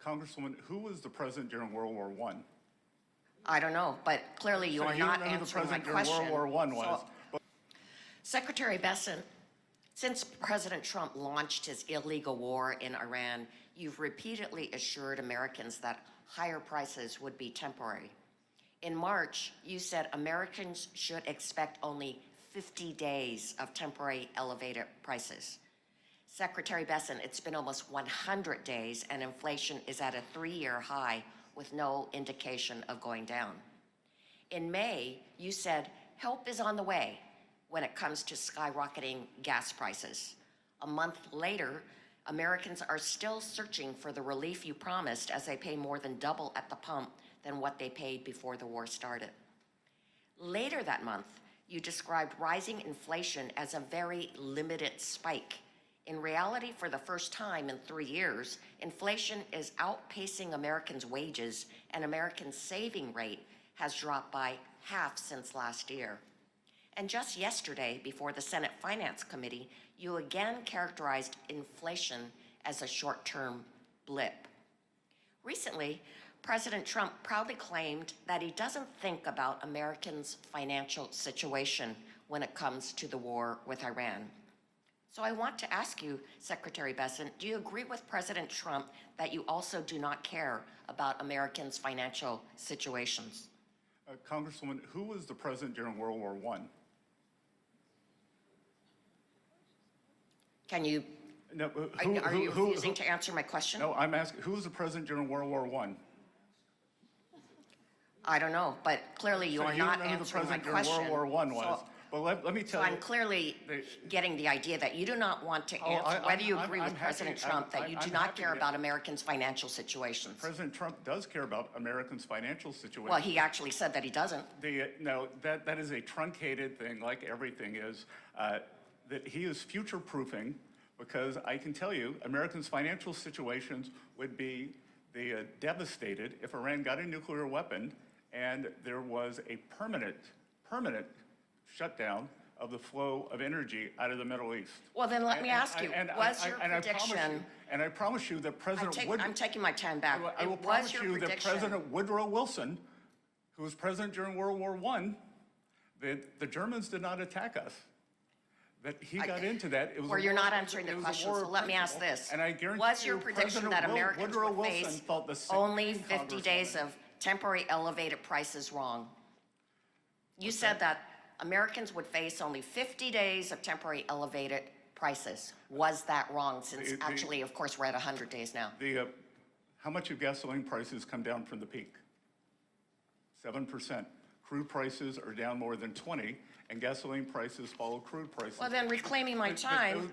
Congresswoman, who was the president during World War I? I don't know, but clearly you are not answering my question. World War I was. Secretary Bessent, since President Trump launched his illegal war in Iran, you've repeatedly assured Americans that higher prices would be temporary. In March, you said Americans should expect only 50 days of temporary elevated prices. Secretary Bessent, it's been almost 100 days and inflation is at a 3-year high with no indication of going down. In May, you said help is on the way when it comes to skyrocketing gas prices. A month later, Americans are still searching for the relief you promised as they pay more than double at the pump than what they paid before the war started. Later that month, you described rising inflation as a very limited spike. In reality, for the first time in 3 years, inflation is outpacing Americans' wages, and Americans' saving rate has dropped by half since last year. And just yesterday, before the Senate Finance Committee, you again characterized inflation as a short-term blip. Recently, President Trump proudly claimed that he doesn't think about Americans' financial situation when it comes to the war with Iran. So I want to ask you, Secretary Bessent, do you agree with President Trump that you also do not care about Americans' financial situations? Congresswoman, who was the president during World War I? Can you, No, are you refusing to answer my question? No, I'm asking, who was the president during World War I? I don't know, but clearly you are not answering my question. During World War I was. Well, let me tell you. So I'm clearly getting the idea that you do not want to answer whether you agree with President Trump that you do not care about Americans' financial situations. President Trump does care about Americans' financial situation. Well, he actually said that he doesn't. No, that is a truncated thing, like everything is, that he is future-proofing, because I can tell you, Americans' financial situations would be devastated if Iran got a nuclear weapon and there was a permanent shutdown of the flow of energy out of the Middle East. Well, then let me ask you, was your prediction... I promise you that I'm taking my time back. I will promise you that President Woodrow Wilson, who was president during World War I, the Germans did not attack us. That he got into that. Well, you're not answering the question, so let me ask this. And I guarantee was your prediction that Americans would face only 50 days of temporary elevated prices wrong? You said that Americans would face only 50 days of temporary elevated prices. Was that wrong, since actually, of course, we're at 100 days now? How much have gasoline prices come down from the peak? 7%. Crude prices are down more than 20, and gasoline prices follow crude prices. Well, then reclaiming my time,